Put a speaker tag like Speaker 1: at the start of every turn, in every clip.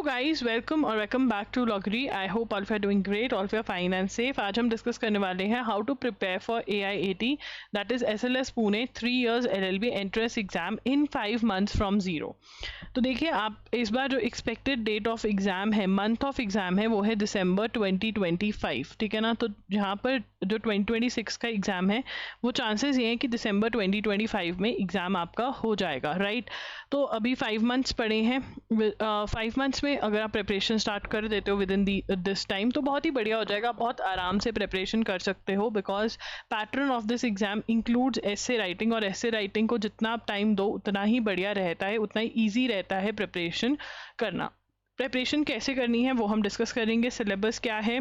Speaker 1: Guys, welcome back to Lawgiri. I hope all of you are doing great, all of you are fine and safe. आज हम discuss करने वाले हैं how to prepare for AIAT, that is SLS Pune 3 years LLB entrance exam in 5 months from zero. तो देखिए, आप इस बार जो एक्सपेक्टेड डेट ऑफ एग्जाम है, मंथ ऑफ एग्जाम है, वो है दिसंबर 2025, ठीक है ना। तो जहाँ पर जो 2026 का एग्जाम है वो चांसेस ये हैं कि दिसंबर 2025 में एग्जाम आपका हो जाएगा, राइट। तो अभी 5 months पड़े हैं। 5 months में अगर आप प्रिपरेशन स्टार्ट कर देते हो विद इन दिस टाइम तो बहुत ही बढ़िया हो जाएगा, बहुत आराम से प्रिपरेशन कर सकते हो। Because pattern of this exam includes essay writing, और एसे राइटिंग को जितना आप टाइम दो उतना ही बढ़िया रहता है, उतना ही ईजी रहता है प्रिपरेशन करना। प्रिपरेशन कैसे करनी है वो हम डिस्कस करेंगे, सिलेबस क्या है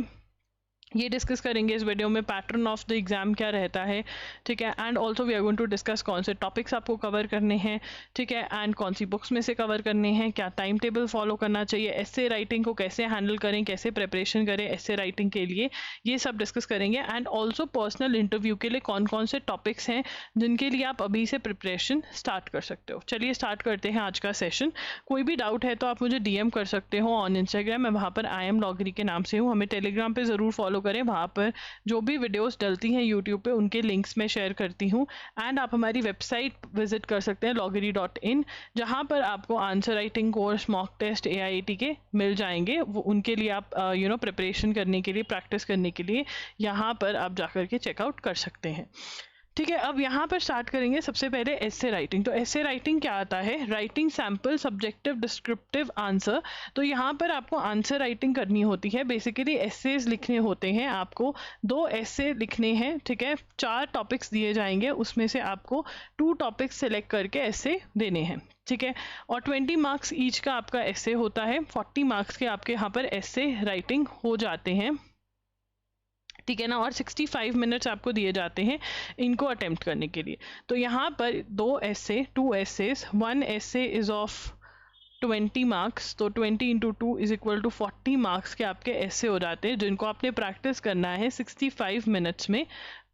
Speaker 1: ये डिस्कस करेंगे इस वीडियो में, पैटर्न ऑफ द एग्जाम क्या रहता है, ठीक है। And also we are going to discuss कौन से टॉपिक्स आपको कवर करने हैं, ठीक है, एंड कौन सी बुक्स में से कवर करने हैं, क्या टाइम टेबल फॉलो करना चाहिए, एसे राइटिंग को कैसे हैंडल करें, कैसे प्रिपरेशन करें एसे राइटिंग के लिए, ये सब डिस्कस करेंगे। एंड ऑल्सो पर्सनल इंटरव्यू के लिए कौन कौन से टॉपिक्स हैं जिनके लिए आप अभी से प्रिपरेशन स्टार्ट कर सकते हो। चलिए स्टार्ट करते हैं आज का सेशन। कोई भी डाउट है तो आप मुझे DM कर सकते हो ऑन इंस्टाग्राम, मैं वहाँ पर I am लॉगरी के नाम से हूँ। हमें टेलीग्राम पे ज़रूर फॉलो करें, वहाँ पर जो भी वीडियोस डलती हैं यूट्यूब पे उनके लिंक्स मैं शेयर करती हूँ। एंड आप हमारी वेबसाइट विजिट कर सकते हैं loggery.in, जहाँ पर आपको answer writing course, mock test AIAT के मिल जाएंगे। वो उनके लिए आप प्रिपरेशन करने के लिए, प्रैक्टिस करने के लिए यहाँ पर आप जाकर के चेकआउट कर सकते हैं, ठीक है। अब यहाँ पर स्टार्ट करेंगे सबसे पहले एसे राइटिंग। तो एसे राइटिंग क्या आता है? Writing sample subjective descriptive answer. तो यहाँ पर आपको आंसर राइटिंग करनी होती है, बेसिकली एसेज लिखने होते हैं। आपको 2 एसे लिखने हैं, ठीक है। 4 टॉपिक्स दिए जाएंगे, उसमें से आपको 2 टॉपिक्स सेलेक्ट करके एसे देने हैं, ठीक है। और 20 मार्क्स ईच का आपका एसे होता है। 40 मार्क्स के आपके यहाँ पर एसे राइटिंग हो जाते हैं, ठीक है ना। और 65 मिनट्स आपको दिए जाते हैं इनको अटेम्प्ट करने के लिए। तो यहाँ पर 2 essay, 2 essays, 1 essay is of 20 marks, तो 20 into 2 is equal to 40 marks के आपके एसे हो जाते हैं, जिनको आपने प्रैक्टिस करना है 65 मिनट्स में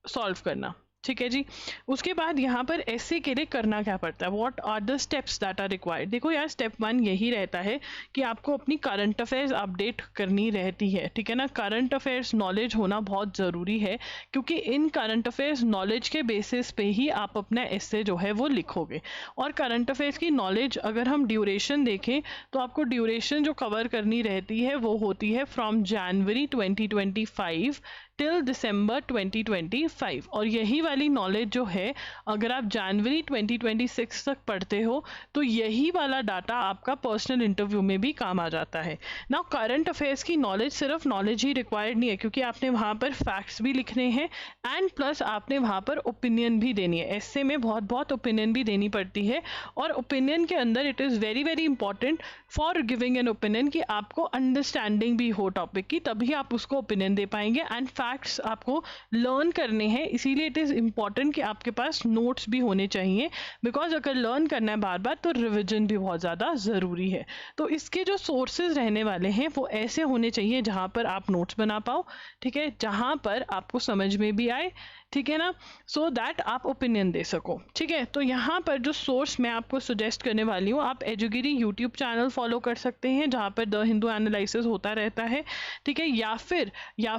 Speaker 1: सॉल्व करना, ठीक है जी। उसके बाद यहाँ पर एसे के लिए करना क्या पड़ता है, what are the steps that are required. देखो यार, स्टेप 1 यही रहता है कि आपको अपनी करंट अफेयर्स अपडेट करनी रहती है, ठीक है ना। करंट अफेयर्स नॉलेज होना बहुत ज़रूरी है, क्योंकि इन करंट अफेयर्स नॉलेज के बेसिस पे ही आप अपना एसे जो है वो लिखोगे। और करंट अफेयर्स की नॉलेज अगर हम ड्यूरेशन देखें तो आपको ड्यूरेशन जो कवर करनी रहती है वो होती है फ्रॉम जनवरी 2025 टिल दिसंबर 2025। और यही वाली नॉलेज जो है, अगर आप जनवरी 2026 तक पढ़ते हो तो यही वाला डाटा आपका पर्सनल इंटरव्यू में भी काम आ जाता है ना। करंट अफेयर्स की नॉलेज सिर्फ नॉलेज ही रिक्वायर्ड नहीं है, क्योंकि आपने वहाँ पर फैक्ट्स भी लिखने हैं एंड प्लस आपने वहाँ पर ओपिनियन भी देनी है। ऐसे में बहुत बहुत ओपिनियन भी देनी पड़ती है, और ओपिनियन के अंदर it is very very important for giving an opinion कि आपको अंडरस्टैंडिंग भी हो टॉपिक की, तभी आप उसको ओपिनियन दे पाएंगे। एंड फैक्ट्स आपको लर्न करने हैं, इसीलिए इट इज़ इम्पॉर्टेंट कि आपके पास नोट्स भी होने चाहिए, बिकॉज अगर लर्न करना है बार बार तो रिविजन भी बहुत ज़्यादा ज़रूरी है। तो इसके जो सोर्सेज रहने वाले हैं वो ऐसे होने चाहिए जहाँ पर आप नोट्स बना पाओ, ठीक है, जहाँ पर आपको समझ में भी आए, ठीक है ना, सो दैट आप ओपिनियन दे सको, ठीक है। तो यहाँ पर जो सोर्स मैं आपको सजेस्ट करने वाली हूँ, आप एजुगिरी यूट्यूब चैनल फॉलो कर सकते हैं, जहाँ पर द हिंदू एनालिसिस होता रहता है, ठीक है। या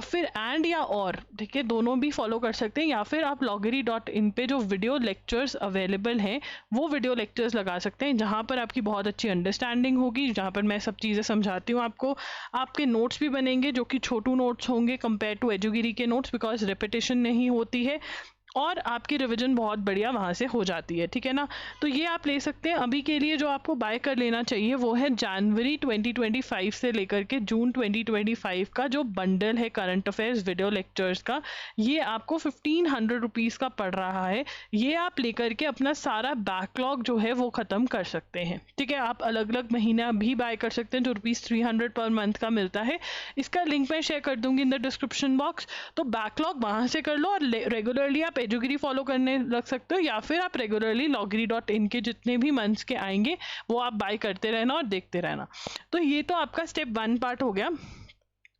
Speaker 1: फिर एंड या और, ठीक है, दोनों भी फॉलो कर सकते हैं। या फिर आप loggery.in पे जो वीडियो लेक्चर्स अवेलेबल हैं वो वीडियो लेक्चर्स लगा सकते हैं, जहाँ पर आपकी बहुत अच्छी अंडरस्टैंडिंग होगी, जहाँ पर मैं सब चीज़ें समझाती हूँ आपको। आपके नोट्स भी बनेंगे जो कि छोटू नोट्स होंगे कंपेयर टू एजुगिरी के नोट्स, बिकॉज रिपीटेशन नहीं होती है, और आपकी रिवीजन बहुत बढ़िया वहाँ से हो जाती है, ठीक है ना। तो ये आप ले सकते हैं। अभी के लिए जो आपको बाय कर लेना चाहिए वो है जनवरी 2025 से लेकर के जून 2025 का जो बंडल है करंट अफेयर्स वीडियो लेक्चर्स का, ये आपको 1500 रुपीज़ का पड़ रहा है। ये आप लेकर के अपना सारा बैकलॉग जो है वो ख़त्म कर सकते हैं, ठीक है। आप अलग अलग महीना भी बाय कर सकते हैं, जो ₹300 पर मंथ का मिलता है। इसका लिंक मैं शेयर कर दूंगी इन द डिस्क्रिप्शन बॉक्स। तो बैकलॉग वहाँ से कर लो, और रेगुलरली आप एजुगिरी फॉलो करने लग सकते हो, या फिर आप रेगुलरली loggery.in के जितने भी मंथ्स के आएंगे वो आप बाय करते रहना और देखते रहना। तो ये तो आपका स्टेप 1 पार्ट हो गया।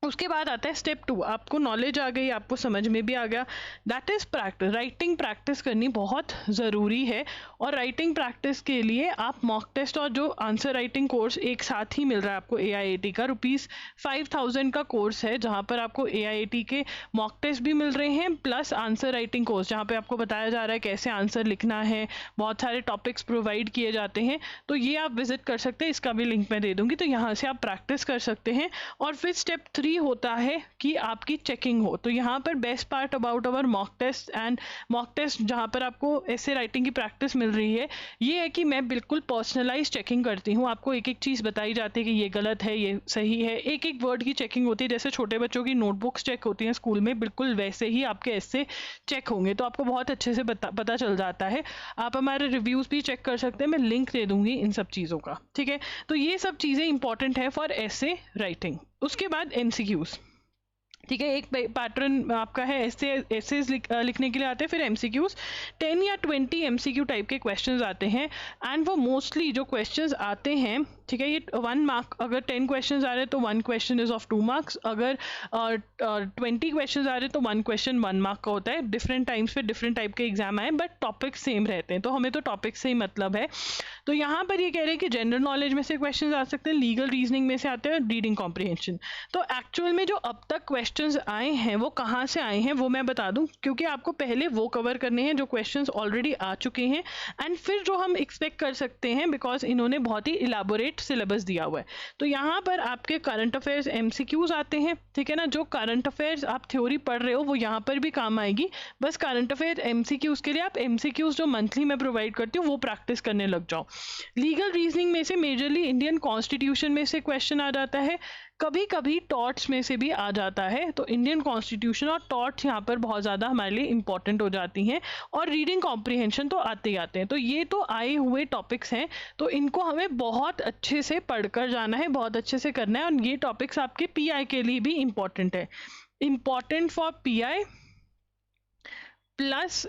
Speaker 1: उसके बाद आता है स्टेप 2, आपको नॉलेज आ गई, आपको समझ में भी आ गया, that is practice. Writing practice करनी बहुत ज़रूरी है, और राइटिंग प्रैक्टिस के लिए आप मॉक टेस्ट और जो आंसर राइटिंग कोर्स एक साथ ही मिल रहा है आपको AIAT का, ₹5000 का कोर्स है जहाँ पर आपको AIAT के मॉक टेस्ट भी मिल रहे हैं प्लस आंसर राइटिंग कोर्स जहाँ पे आपको बताया जा रहा है कैसे आंसर लिखना है, बहुत सारे टॉपिक्स प्रोवाइड किए जाते हैं। तो ये आप विजिट कर सकते हैं, इसका भी लिंक मैं दे दूँगी, तो यहाँ से आप प्रैक्टिस कर सकते हैं। और फिर स्टेप 3 होता है कि आपकी चेकिंग हो। तो यहाँ पर best part about our mock test जहाँ पर आपको ऐसे राइटिंग की प्रैक्टिस मिल रही है, ये है कि मैं बिल्कुल पर्सनलाइज चेकिंग करती हूँ। आपको एक एक चीज़ बताई जाती है कि ये गलत है, ये सही है, एक एक वर्ड की चेकिंग होती है। जैसे छोटे बच्चों की नोटबुक्स चेक होती हैं स्कूल में, बिल्कुल वैसे ही आपके ऐसे चेक होंगे, तो आपको बहुत अच्छे से पता चल जाता है। आप हमारे रिव्यूज़ भी चेक कर सकते हैं, मैं लिंक दे दूँगी इन सब चीज़ों का, ठीक है। तो ये सब चीज़ें इंपॉर्टेंट है फॉर ऐसे राइटिंग। उसके बाद MCQs, ठीक है, एक पैटर्न आपका है ऐसे लिखने के लिए आते हैं, फिर MCQs 10 या 20 MCQ टाइप के क्वेश्चंस आते हैं। एंड वो मोस्टली जो क्वेश्चंस आते हैं, ठीक है, ये 1 मार्क, अगर 10 क्वेश्चंस आ रहे हैं तो 1 क्वेश्चन इज ऑफ 2 मार्क्स, अगर 20 क्वेश्चंस आ रहे हैं तो 1 क्वेश्चन 1 मार्क का होता है। डिफरेंट टाइम्स पे डिफरेंट टाइप के एग्जाम आए, बट टॉपिक सेम रहते हैं, तो हमें तो टॉपिक से ही मतलब है। तो यहाँ पर ये कह रहे हैं कि जनरल नॉलेज में से क्वेश्चन आ सकते हैं, लीगल रीजनिंग में से आते हैं, रीडिंग कॉम्प्रिहेंशन। तो एक्चुअल में जो अब तक क्वेश्चंस आए हैं वो कहाँ से आए हैं वो मैं बता दूं, क्योंकि आपको पहले वो कवर करने हैं जो क्वेश्चंस ऑलरेडी आ चुके हैं, एंड फिर जो हम एक्सपेक्ट कर सकते हैं, बिकॉज इन्होंने बहुत ही इलाबोरेट सिलेबस दिया हुआ है। तो यहाँ पर आपके करंट अफेयर्स MCQs आते हैं, ठीक है ना। जो करंट अफेयर्स आप थ्योरी पढ़ रहे हो वो यहाँ पर भी काम आएगी, बस करंट अफेयर MCQs के लिए आप MCQs जो मंथली मैं प्रोवाइड करती हूँ वो प्रैक्टिस करने लग जाओ। लीगल रीजनिंग में से मेजरली इंडियन कॉन्स्टिट्यूशन में से क्वेश्चन आ जाता है, कभी कभी टॉर्ट्स में से भी आ जाता है। तो इंडियन कॉन्स्टिट्यूशन और टॉर्ट्स यहाँ पर बहुत ज़्यादा हमारे लिए इंपॉर्टेंट हो जाती हैं, और रीडिंग कॉम्प्रिहेंशन तो आते ही आते हैं। तो ये तो आए हुए टॉपिक्स हैं, तो इनको हमें बहुत अच्छे से पढ़कर जाना है, बहुत अच्छे से करना है, और ये टॉपिक्स आपके PI के लिए भी इंपॉर्टेंट है, important for PI plus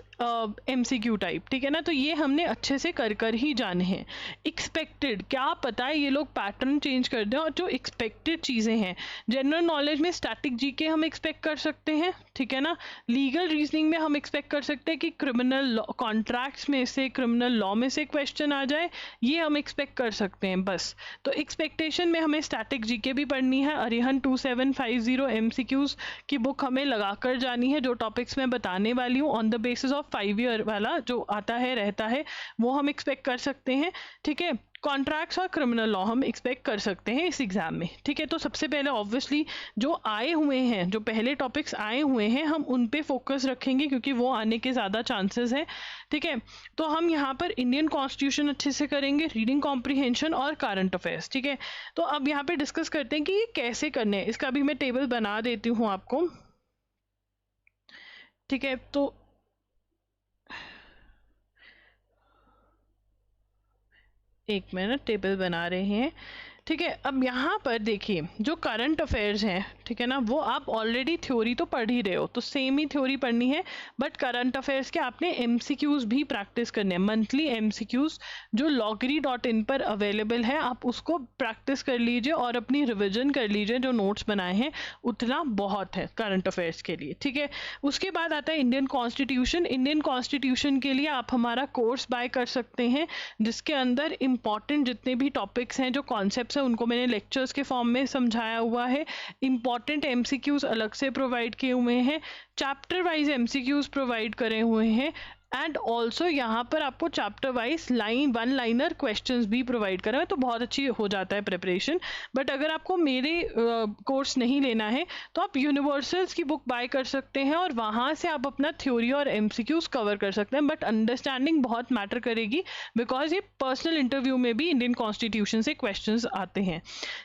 Speaker 1: MCQ type, ठीक है ना। तो ये हमने अच्छे से कर ही जाने हैं। एक्सपेक्टेड, क्या पता है ये लोग पैटर्न चेंज कर दें, और जो एक्सपेक्टेड चीज़ें हैं, जनरल नॉलेज में स्टैटिक GK हम एक्सपेक्ट कर सकते हैं, ठीक है ना। लीगल रीजनिंग में हम एक्सपेक्ट कर सकते हैं कि क्रिमिनल कॉन्ट्रैक्ट्स में से, क्रिमिनल लॉ में से क्वेश्चन आ जाए, ये हम एक्सपेक्ट कर सकते हैं बस। तो एक्सपेक्टेशन में हमें स्टैटिक GK भी पढ़नी है, अरिहंत 2750 MCQs की बुक हमें लगा कर जानी है। जो टॉपिक्स मैं बताने वाली हूँ on the basis of 5 year वाला जो आता है रहता है, वो हम एक्सपेक्ट कर सकते हैं, ठीक है। कॉन्ट्रैक्ट्स और क्रिमिनल लॉ हम एक्सपेक्ट कर सकते हैं इस एग्जाम में, ठीक है। तो सबसे पहले ऑब्वियसली जो आए हुए हैं, जो पहले टॉपिक्स आए हुए हैं, हम उन पे फोकस रखेंगे क्योंकि वो आने के ज़्यादा चांसेस हैं, ठीक है। तो हम यहाँ पर इंडियन कॉन्स्टिट्यूशन अच्छे से करेंगे, रीडिंग कॉम्प्रिहेंशन और करंट अफेयर्स, ठीक है। तो अब यहाँ पे डिस्कस करते हैं कि ये कैसे करने हैं। इसका भी मैं टेबल बना देती हूँ आपको, ठीक है। तो एक मिनट, टेबल बना रहे हैं, ठीक है। अब यहाँ पर देखिए जो करंट अफेयर्स हैं, ठीक है ना, वो आप ऑलरेडी थ्योरी तो पढ़ ही रहे हो, तो सेम ही थ्योरी पढ़नी है, बट करंट अफेयर्स के आपने MCQs भी प्रैक्टिस करने हैं। मंथली MCQs जो loggery.in पर अवेलेबल है, आप उसको प्रैक्टिस कर लीजिए और अपनी रिविजन कर लीजिए, जो नोट्स बनाए हैं उतना बहुत है करंट अफेयर्स के लिए, ठीक है। उसके बाद आता है इंडियन कॉन्स्टिट्यूशन। इंडियन कॉन्स्टिट्यूशन के लिए आप हमारा कोर्स बाय कर सकते हैं, जिसके अंदर इंपॉर्टेंट जितने भी टॉपिक्स हैं, जो कॉन्सेप्ट है, उनको मैंने लेक्चर्स के फॉर्म में समझाया हुआ है। इंपॉर्टेंट MCQs अलग से प्रोवाइड किए हुए हैं, चैप्टर वाइज MCQs प्रोवाइड करे हुए हैं, एंड ऑल्सो यहाँ पर आपको चैप्टर वाइज 1 लाइनर क्वेश्चंस भी प्रोवाइड करा है, तो बहुत अच्छी हो जाता है प्रिपरेशन। बट अगर आपको मेरे कोर्स नहीं लेना है तो आप यूनिवर्सल्स की बुक बाय कर सकते हैं, और वहाँ से आप अपना थ्योरी और MCQs कवर कर सकते हैं। बट अंडरस्टैंडिंग बहुत मैटर करेगी, बिकॉज ये पर्सनल इंटरव्यू में भी इंडियन कॉन्स्टिट्यूशन से क्वेश्चन आते हैं,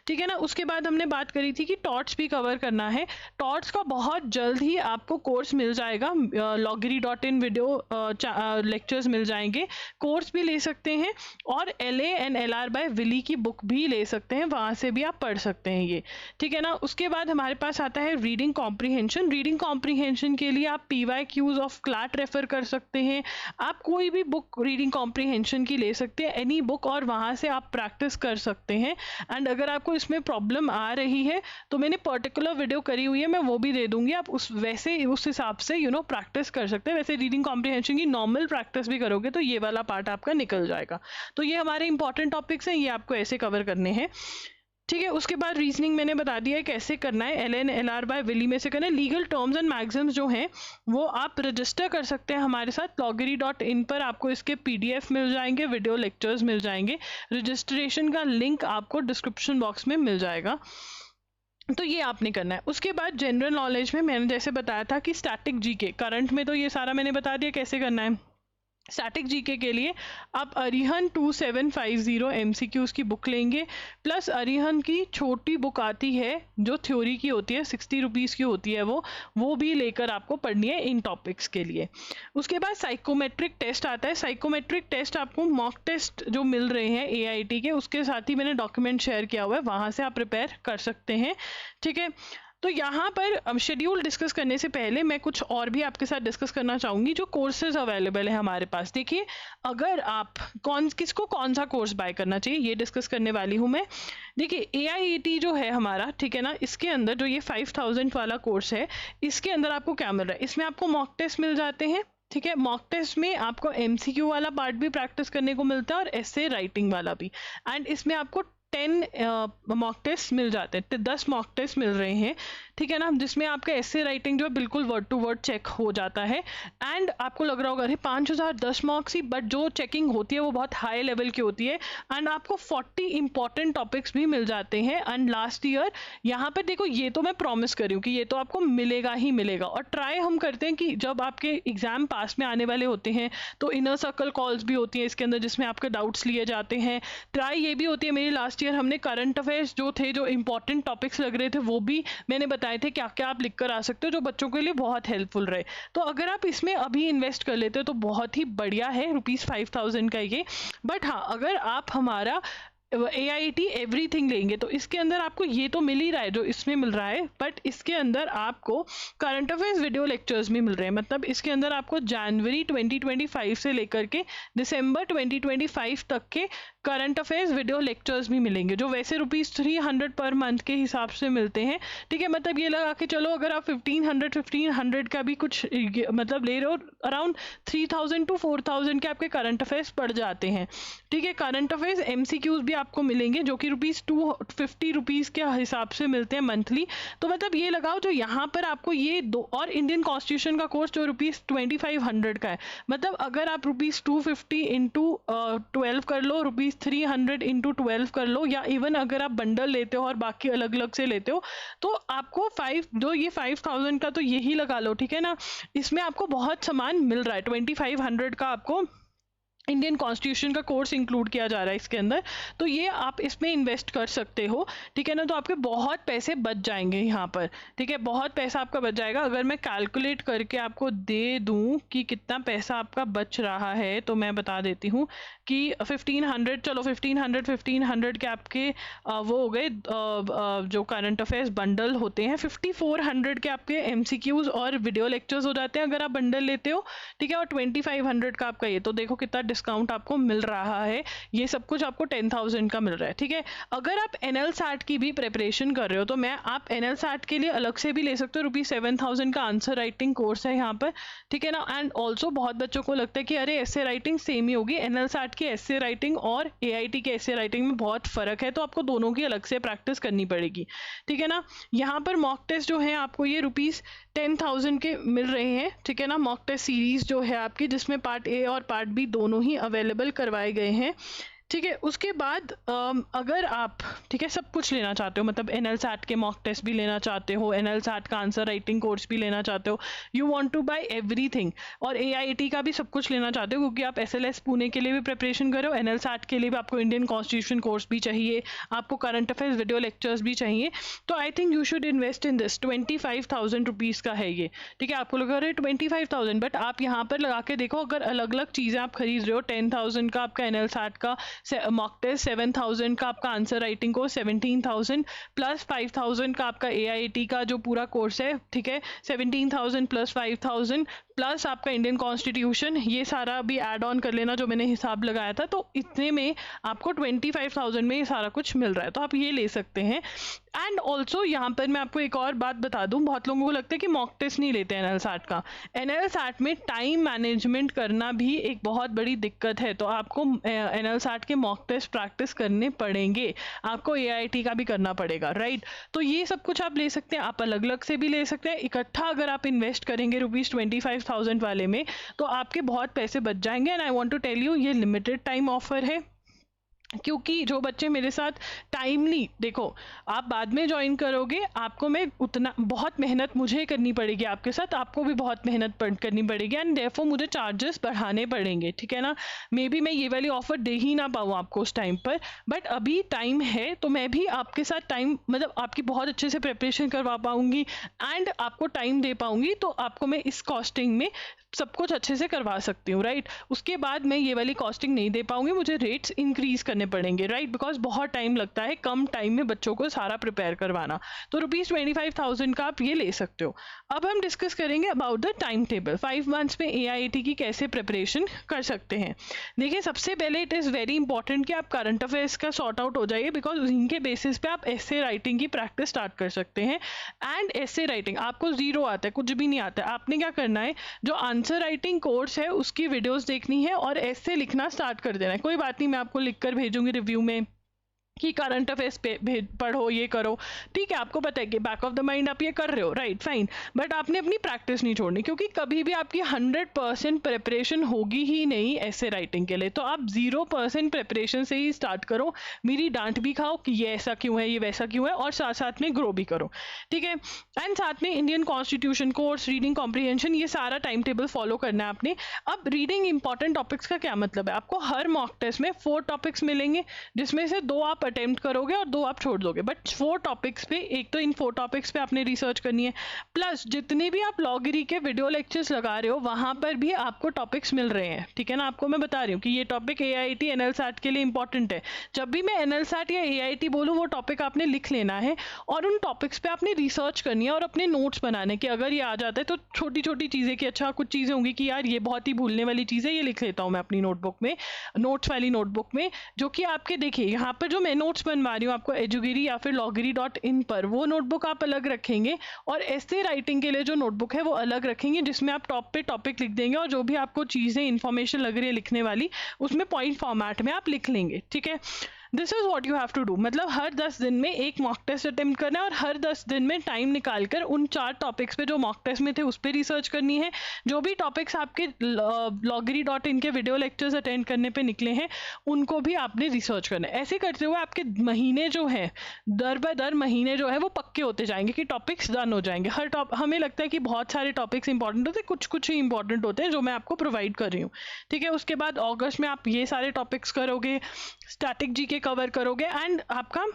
Speaker 1: ठीक है ना। उसके बाद हमने बात करी थी कि टॉर्ट्स भी कवर करना है। टॉर्ट्स का बहुत जल्द ही आपको कोर्स मिल जाएगा, loggery.in वीडियो लेक्चर्स मिल जाएंगे, कोर्स भी ले सकते हैं और LA and LR by Wiley की बुक भी ले सकते हैं, वहाँ से भी आप पढ़ सकते हैं ये, ठीक है ना। उसके बाद हमारे पास आता है रीडिंग कॉम्प्रीहेंशन। रीडिंग कॉम्प्रीहेंशन के लिए आप PYQs ऑफ क्लाट रेफर कर सकते हैं। आप कोई भी बुक रीडिंग कॉम्प्रीहेंशन की ले सकते हैं, एनी बुक, और वहाँ से आप प्रैक्टिस कर सकते हैं। एंड अगर आपको इसमें प्रॉब्लम आ रही है तो मैंने पर्टिकुलर वीडियो करी हुई है, मैं वो भी दे दूंगी, आप उस हिसाब से प्रैक्टिस कर सकते हैं। वैसे रीडिंग कॉम्प्रीहेंशन की नॉर्मल प्रैक्टिस भी करोगे तो ये वाला पार्ट आपका निकल जाएगा। तो ये हमारे इंपॉर्टेंट टॉपिक्स हैं, ये आपको ऐसे कवर करने हैं, ठीक है। उसके बाद रीजनिंग मैंने बता दिया है कैसे करना है, LN LR बाय विली में से करना है। लीगल टर्म्स एंड मैक्सिम्स जो हैं वो आप रजिस्टर कर सकते हैं हमारे साथ। loggery.in पर आपको इसके PDF मिल जाएंगे, वीडियो लेक्चर्स मिल जाएंगे। रजिस्ट्रेशन का लिंक आपको डिस्क्रिप्शन बॉक्स में मिल जाएगा, तो ये आपने करना है। उसके बाद जनरल नॉलेज में मैंने जैसे बताया था कि स्टैटिक GK, करंट में तो ये सारा मैंने बता दिया कैसे करना है। स्टैटिक GK के लिए आप अरिहंत 2750 MCQs की बुक लेंगे, प्लस अरिहंत की छोटी बुक आती है जो थ्योरी की होती है, 60 रुपीज़ की होती है, वो भी लेकर आपको पढ़नी है इन टॉपिक्स के लिए। उसके बाद साइकोमेट्रिक टेस्ट आता है। साइकोमेट्रिक टेस्ट आपको मॉक टेस्ट जो मिल रहे हैं AIT के, उसके साथ ही मैंने डॉक्यूमेंट शेयर किया हुआ है, वहाँ से आप प्रिपेयर कर सकते हैं, ठीक है। तो यहाँ पर शेड्यूल डिस्कस करने से पहले मैं कुछ और भी आपके साथ डिस्कस करना चाहूँगी जो कोर्सेज अवेलेबल है हमारे पास। देखिए, अगर आप किसको कौन सा कोर्स बाय करना चाहिए ये डिस्कस करने वाली हूँ मैं। देखिए, AIET जो है हमारा, ठीक है ना, इसके अंदर जो ये 5000 वाला कोर्स है, इसके अंदर आपको क्या मिल रहा है, इसमें आपको मॉक टेस्ट मिल जाते हैं, ठीक है। मॉक टेस्ट में आपको MCQ वाला पार्ट भी प्रैक्टिस करने को मिलता है और essay राइटिंग वाला भी। एंड इसमें आपको 10 मॉक टेस्ट मिल जाते हैं, 10 मॉक टेस्ट मिल रहे हैं, ठीक है ना, जिसमें आपका ऐसे राइटिंग जो है बिल्कुल वर्ड टू वर्ड चेक हो जाता है। एंड आपको लग रहा होगा अरे 5010 मार्क्स ही, बट जो चेकिंग होती है वो बहुत हाई लेवल की होती है। एंड आपको 40 इंपॉर्टेंट टॉपिक्स भी मिल जाते हैं। एंड लास्ट ईयर यहाँ पर देखो, ये तो मैं प्रॉमिस कर रही हूँ कि ये तो आपको मिलेगा ही मिलेगा। और ट्राई हम करते हैं कि जब आपके एग्जाम पास में आने वाले होते हैं तो इनर सर्कल कॉल्स भी होती हैं इसके अंदर, जिसमें आपके डाउट्स लिए जाते हैं। ट्राई ये भी होती है, मेरी लास्ट ईयर हमने करंट अफेयर्स जो थे, जो इंपॉर्टेंट टॉपिक्स लग रहे थे, वो भी मैंने बताए थे क्या क्या आप लिख कर आ सकते हो, जो बच्चों के लिए बहुत हेल्पफुल रहे। तो अगर आप इसमें अभी इन्वेस्ट कर लेते हो तो बहुत ही बढ़िया है, ₹5000 का ये। बट हाँ, अगर आप हमारा AIT एवरीथिंग लेंगे तो इसके अंदर आपको ये तो मिल ही रहा है जो इसमें मिल रहा है, बट इसके अंदर आपको करंट अफेयर्स वीडियो लेक्चर्स भी मिल रहे हैं। मतलब इसके अंदर आपको जनवरी 2025 से लेकर के दिसंबर 2025 तक के करंट अफेयर्स वीडियो लेक्चर्स भी मिलेंगे, जो वैसे ₹300 पर मंथ के हिसाब से मिलते हैं, ठीक है। मतलब ये लगा के चलो, अगर आप 1500 का भी कुछ मतलब ले रहे हो, अराउंड 3000 to 4000 के आपके करंट अफेयर्स पड़ जाते हैं, ठीक है। करंट अफेयर्स MCQs भी आपको मिलेंगे जो कि ₹250 के हिसाब से मिलते हैं मंथली। तो मतलब ये लगाओ जो यहाँ पर आपको ये दो, और इंडियन कॉन्स्टिट्यूशन का कोर्स जो ₹2500 का है, मतलब अगर आप ₹250 इंटू 12 कर लो, ₹300 इंटू 12 कर लो, या इवन अगर आप बंडल लेते हो और बाकी अलग अलग से लेते हो तो आपको 5000 का तो यही लगा लो, ठीक है ना। इसमें आपको बहुत सामान मिल रहा है। 2500 का आपको इंडियन कॉन्स्टिट्यूशन का कोर्स इंक्लूड किया जा रहा है इसके अंदर, तो ये आप इसमें इन्वेस्ट कर सकते हो, ठीक है ना। तो आपके बहुत पैसे बच जाएंगे यहाँ पर, ठीक है, बहुत पैसा आपका बच जाएगा। अगर मैं कैलकुलेट करके आपको दे दूँ कि कितना पैसा आपका बच रहा है तो मैं बता देती हूँ कि 1500, चलो 1500 के आपके वो हो गए जो करंट अफेयर्स बंडल होते हैं। 5400 के आपके MCQs और वीडियो लेक्चर्स हो जाते हैं अगर आप बंडल लेते हो, ठीक है। और 2500 का आपका ये, तो देखो कितना डिस्काउंट आपको मिल रहा है। ये सब कुछ आपको 10,000 का मिल रहा है, ठीक है। अगर आप NLSAT की भी प्रिपरेशन कर रहे हो तो आप NLSAT के लिए अलग से भी ले सकते हो। ₹7,000 का आंसर राइटिंग कोर्स है यहाँ पर, ठीक है ना। एंड ऑल्सो बहुत बच्चों को लगता है कि अरे ऐसे राइटिंग सेम ही होगी। NLSAT की ऐसे राइटिंग और AIT के ऐसे राइटिंग में बहुत फर्क है, तो आपको दोनों की अलग से प्रैक्टिस करनी पड़ेगी, ठीक है ना। यहाँ पर मॉक टेस्ट जो है आपको ये ₹10,000 के मिल रहे हैं, ठीक है ना। मॉक टेस्ट सीरीज जो है आपकी, जिसमें पार्ट A और पार्ट B दोनों ही अवेलेबल करवाए गए हैं। ठीक है, उसके बाद अगर आप, ठीक है, सब कुछ लेना चाहते हो, मतलब NLSAT के मॉक टेस्ट भी लेना चाहते हो, NLSAT का आंसर राइटिंग कोर्स भी लेना चाहते हो, you want to buy everything, और AIT का भी सब कुछ लेना चाहते हो क्योंकि आप SLS पुणे के लिए भी प्रिपरेशन कर रहे हो, NLSAT के लिए भी आपको इंडियन कॉन्स्टिट्यूशन कोर्स भी चाहिए, आपको करंट अफेयर्स वीडियो लेक्चर्स भी चाहिए, तो I think you should invest in this. 25,000 rupees का है ये, ठीक है। आपको लगा रहे 25,000, बट आप यहाँ पर लगा के देखो, अगर अलग अलग चीज़ें आप खरीद रहे हो, 10,000 का आपका NLSAT का मॉक टेस्ट, 7,000 का आपका आंसर राइटिंग कोर्स, 17,000 प्लस 5,000 का आपका AIT का जो पूरा कोर्स है, ठीक है, 17,000 प्लस 5,000 प्लस आपका इंडियन कॉन्स्टिट्यूशन, ये सारा भी ऐड ऑन कर लेना जो मैंने हिसाब लगाया था, तो इतने में आपको 25,000 में ये सारा कुछ मिल रहा है, तो आप ये ले सकते हैं। एंड ऑल्सो यहाँ पर मैं आपको एक और बात बता दूँ, बहुत लोगों को लगता है कि मॉक टेस्ट नहीं लेते NLSAT का। NLSAT में टाइम मैनेजमेंट करना भी एक बहुत बड़ी दिक्कत है, तो आपको NLSAT के मॉक टेस्ट प्रैक्टिस करने पड़ेंगे, आपको AIT का भी करना पड़ेगा, राइट। तो ये सब कुछ आप ले सकते हैं, आप अलग अलग से भी ले सकते हैं। इकट्ठा अगर आप इन्वेस्ट करेंगे ₹25,000 वाले में, तो आपके बहुत पैसे बच जाएंगे। And I want to tell you, ये लिमिटेड टाइम ऑफर है, क्योंकि जो बच्चे मेरे साथ टाइमली, देखो आप बाद में ज्वाइन करोगे, आपको मैं उतना बहुत मेहनत मुझे करनी पड़ेगी आपके साथ, आपको भी बहुत मेहनत करनी पड़ेगी, एंड देयरफॉर मुझे चार्जेस बढ़ाने पड़ेंगे, ठीक है ना। मे बी मैं ये वाली ऑफर दे ही ना पाऊँ आपको उस टाइम पर, बट अभी टाइम है, तो मैं भी आपके साथ टाइम, मतलब आपकी बहुत अच्छे से प्रिपरेशन करवा पाऊँगी एंड आपको टाइम दे पाऊँगी, तो आपको मैं इस कॉस्टिंग में सब कुछ अच्छे से करवा सकती हूँ, राइट। उसके बाद मैं ये वाली कॉस्टिंग नहीं दे पाऊंगी, मुझे रेट्स इंक्रीज करने पड़ेंगे, राइट, बिकॉज बहुत टाइम लगता है कम टाइम में बच्चों को सारा प्रिपेयर करवाना। तो ₹25,000 का आप ये ले सकते हो। अब हम डिस्कस करेंगे about the time table, 5 months में AIT की कैसे प्रिपरेशन कर सकते हैं। देखिए, सबसे पहले इट इज़ वेरी इंपॉर्टेंट कि आप करंट अफेयर्स का सॉर्ट आउट हो जाइए, बिकॉज इनके बेसिस पे आप एसे राइटिंग की प्रैक्टिस स्टार्ट कर सकते हैं। एंड एसे राइटिंग आपको जीरो आता है, कुछ भी नहीं आता है, आपने क्या करना है, जो आंसर राइटिंग कोर्स है उसकी वीडियोस देखनी है और ऐसे लिखना स्टार्ट कर देना है। कोई बात नहीं, मैं आपको लिखकर भेजूंगी रिव्यू में कि करंट अफेयर्स पे पढ़ो, ये करो, ठीक है। आपको पता है कि बैक ऑफ द माइंड आप ये कर रहे हो, राइट, फाइन, बट आपने अपनी प्रैक्टिस नहीं छोड़नी, क्योंकि कभी भी आपकी 100% प्रिपरेशन होगी ही नहीं ऐसे राइटिंग के लिए। तो आप 0% प्रिपरेशन से ही स्टार्ट करो, मेरी डांट भी खाओ कि ये ऐसा क्यों है, ये वैसा क्यों है, और साथ साथ में ग्रो भी करो, ठीक है। एंड साथ में Indian constitution course, reading comprehension, ये सारा टाइम टेबल फॉलो करना है आपने। अब रीडिंग इंपॉर्टेंट टॉपिक्स का क्या मतलब है, आपको हर मॉक टेस्ट में 4 टॉपिक्स मिलेंगे, जिसमें से 2 आप अटेम्प्ट करोगे और 2 आप छोड़ दोगे, बट 4 टॉपिक्स पे, एक तो इन 4 टॉपिक्स पे आपने रिसर्च करनी है, प्लस जितने भी आप लॉगरी के वीडियो लेक्चर्स लगा रहे हो वहां पर भी आपको टॉपिक्स मिल रहे हैं, ठीक है ना। आपको मैं बता रही हूँ कि ये टॉपिक AIT NLSAT के लिए इंपॉर्टेंट है। जब भी मैं NLSAT या AIT बोलूँ, वो टॉपिक आपने लिख लेना है और उन टॉपिक्स पे आपने रिसर्च करनी है और अपने नोट्स बनाने के, अगर ये आ जाता है तो छोटी छोटी चीज़ें कि अच्छा कुछ चीज़ें होंगी कि यार ये बहुत ही भूलने वाली चीज़ है, ये लिख लेता हूँ मैं अपनी नोटबुक में, नोट्स वाली नोटबुक में, जो कि आपके, देखिए यहाँ पर जो मैं नोट्स बनवा रही हूँ आपको एजुगिरी या फिर loggery.in पर, वो नोटबुक आप अलग रखेंगे और ऐसे राइटिंग के लिए जो नोटबुक है वो अलग रखेंगे, जिसमें आप टॉप पे टॉपिक लिख देंगे और जो भी आपको चीज़ें इंफॉर्मेशन लग रही है लिखने वाली, उसमें पॉइंट फॉर्मेट में आप लिख लेंगे, ठीक है। This is what you have to do, मतलब हर 10 दिन में एक मॉक टेस्ट अटेम्प्ट करना है और हर 10 दिन में टाइम निकालकर उन 4 टॉपिक्स पे जो मॉक टेस्ट में थे उस पर रिसर्च करनी है। जो भी टॉपिक्स आपके loggery.in के वीडियो लेक्चर्स अटेंड करने पे निकले हैं उनको भी आपने रिसर्च करना है। ऐसे करते हुए आपके महीने जो है, दर ब दर महीने जो है वो पक्के होते जाएंगे कि टॉपिक्स डन हो जाएंगे। हर हमें लगता है कि बहुत सारे टॉपिक्स इंपॉर्टेंट होते हैं, कुछ कुछ ही इंपॉर्टेंट होते हैं जो मैं आपको प्रोवाइड कर रही हूँ, ठीक है। उसके बाद अगस्त में आप ये सारे टॉपिक्स करोगे, स्टैटिक जीके कवर करोगे एंड आपका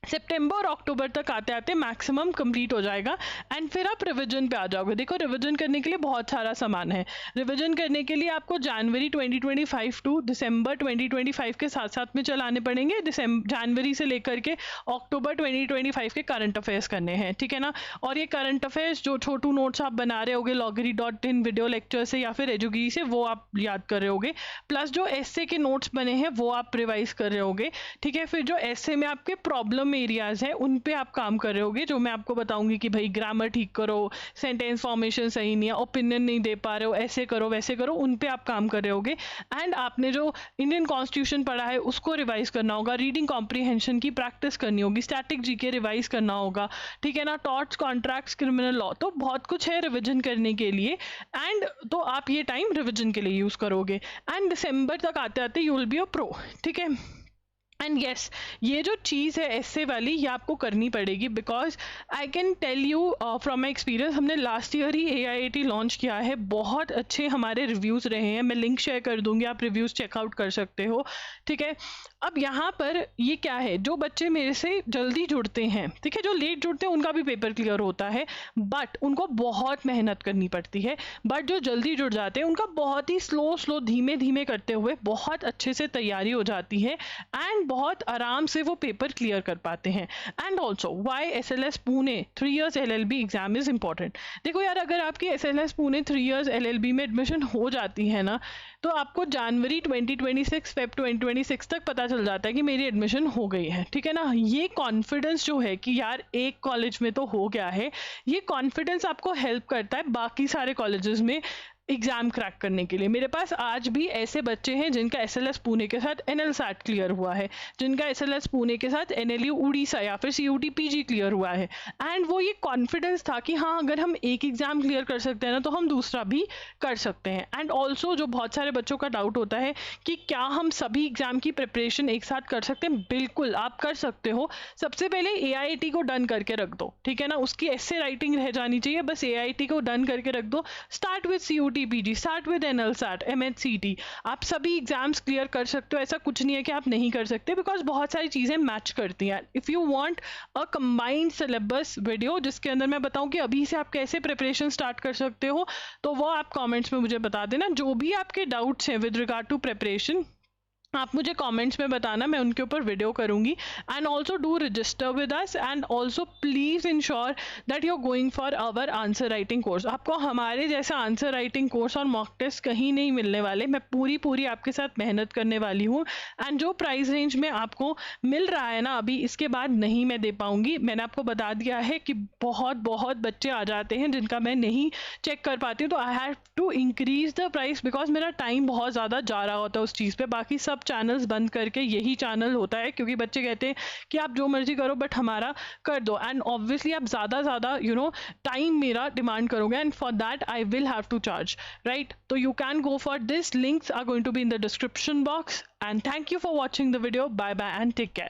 Speaker 1: सितंबर और अक्टूबर तक आते आते मैक्सिमम कंप्लीट हो जाएगा एंड फिर आप रिवीजन पे आ जाओगे। देखो, रिवीजन करने के लिए बहुत सारा सामान है। रिवीजन करने के लिए आपको जनवरी 2025 टू दिसंबर 2025 के साथ साथ में चलाने पड़ेंगे। जनवरी से लेकर के अक्टूबर 2025 के करंट अफेयर्स करने हैं, ठीक है ना। और ये करंट अफेयर्स जो छोटू नोट्स आप बना रहे होगे loggery.in वीडियो लेक्चर से या फिर एजुगिरी से, वो आप याद कर रहे होगे, प्लस जो एसए के नोट्स बने हैं वो आप रिवाइज कर रहे होगे, ठीक है। फिर जो एसए में आपके प्रॉब्लम प्रॉब्लम एरियाज हैं उन पे आप काम कर रहे होगे, जो मैं आपको बताऊंगी कि भाई ग्रामर ठीक करो, सेंटेंस फॉर्मेशन सही नहीं है, ओपिनियन नहीं दे पा रहे हो, ऐसे करो वैसे करो, उन पे आप काम कर रहे होगे। एंड आपने जो इंडियन कॉन्स्टिट्यूशन पढ़ा है उसको रिवाइज करना होगा, रीडिंग कॉम्प्रीहेंशन की प्रैक्टिस करनी होगी, स्टैटिक जीके रिवाइज करना होगा, ठीक है ना, टॉर्ट्स, कॉन्ट्रैक्ट्स, क्रिमिनल लॉ, तो बहुत कुछ है रिविजन करने के लिए। एंड तो आप ये टाइम रिविजन के लिए यूज करोगे एंड दिसंबर तक आते आते you will be a pro, ठीक है। एंड येस, ये जो चीज़ है ऐसे वाली, ये आपको करनी पड़ेगी, because I can tell you from my experience, हमने लास्ट ईयर ही AIAT लॉन्च किया है, बहुत अच्छे हमारे रिव्यूज़ रहे हैं, मैं लिंक शेयर कर दूंगी, आप रिव्यूज़ चेकआउट कर सकते हो, ठीक है। अब यहाँ पर ये क्या है, जो बच्चे मेरे से जल्दी जुड़ते हैं, ठीक है, जो लेट जुड़ते हैं उनका भी पेपर क्लियर होता है, बट उनको बहुत मेहनत करनी पड़ती है। बट जो जल्दी जुड़ जाते हैं उनका बहुत ही स्लो धीमे धीमे करते हुए बहुत अच्छे से तैयारी हो जाती है एंड बहुत आराम से वो पेपर क्लियर कर पाते हैं। And also why SLS Pune 3 years LLB exam is important. देखो यार, अगर आपकी SLS पुणे 3 years LLB में एडमिशन हो जाती है ना, तो आपको जनवरी 2026 फेब 2026 तक पता चल जाता है कि मेरी एडमिशन हो गई है, ठीक है ना। ये कॉन्फिडेंस जो है कि यार एक कॉलेज में तो हो गया है, ये कॉन्फिडेंस आपको हेल्प करता है बाकी सारे कॉलेजेस में एग्जाम क्रैक करने के लिए। मेरे पास आज भी ऐसे बच्चे हैं जिनका SLS पुणे के साथ NLSAT क्लियर हुआ है, जिनका SLS पुणे के साथ NLU उड़ीसा या फिर CUT PG क्लियर हुआ है। एंड वो ये कॉन्फिडेंस था कि हाँ, अगर हम एक एग्जाम क्लियर कर सकते हैं ना, तो हम दूसरा भी कर सकते हैं। एंड ऑल्सो जो बहुत सारे बच्चों का डाउट होता है कि क्या हम सभी एग्जाम की प्रिपरेशन एक साथ कर सकते हैं, बिल्कुल आप कर सकते हो। सबसे पहले AIT को डन करके रख दो, ठीक है ना, उसकी ऐसे राइटिंग रह जानी चाहिए, बस AIT को डन करके रख दो। Start with CUT PG, start with NLSAT, MHCT, आप सभी एग्जाम्स क्लियर कर सकते हो, ऐसा कुछ नहीं है कि आप नहीं कर सकते, बिकॉज बहुत सारी चीज़ें मैच करती हैं। If you want a combined syllabus video जिसके अंदर मैं बताऊं कि अभी से आप कैसे प्रिपरेशन स्टार्ट कर सकते हो, तो वो आप कमेंट्स में मुझे बता देना। जो भी आपके डाउट्स हैं विद रिगार्ड टू प्रिपरेशन, आप मुझे कमेंट्स में बताना, मैं उनके ऊपर वीडियो करूंगी। And also do register with us and also please ensure that you are going for our answer writing course. आपको हमारे जैसा आंसर राइटिंग कोर्स और मॉक टेस्ट कहीं नहीं मिलने वाले, मैं पूरी आपके साथ मेहनत करने वाली हूँ। एंड जो प्राइस रेंज में आपको मिल रहा है ना अभी, इसके बाद नहीं मैं दे पाऊंगी। मैंने आपको बता दिया है कि बहुत बच्चे आ जाते हैं जिनका मैं नहीं चेक कर पाती हूँ, तो I have to increase the price, because मेरा टाइम बहुत ज़्यादा जा रहा होता है उस चीज़ पे। बाकी सब चैनल्स बंद करके यही चैनल होता है, क्योंकि बच्चे कहते हैं कि आप जो मर्जी करो बट हमारा कर दो। एंड ऑब्वियसली आप ज़्यादा टाइम मेरा डिमांड करोगे, and for that I will have to charge, right. तो you can go for this, links are going to be in the description box. And thank you for watching the video, bye bye and take care.